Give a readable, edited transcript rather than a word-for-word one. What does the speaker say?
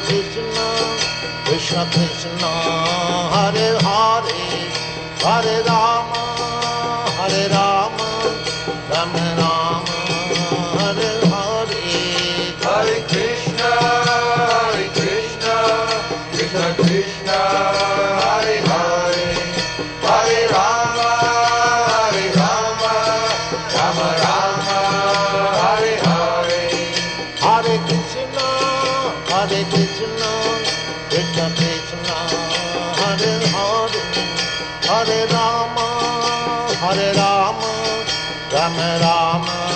Krishna, Krishna Krishna, Hare Hare, Hare Rama, Rama Rama, Hare Hare. Hare Krishna, Krishna Krishna, Hare Hare, Hare Rama, Rama Rama, Hare Hare. Hare Krishna, Krishna Krishna, Hare Hare, Hare Rama, Rama Rama.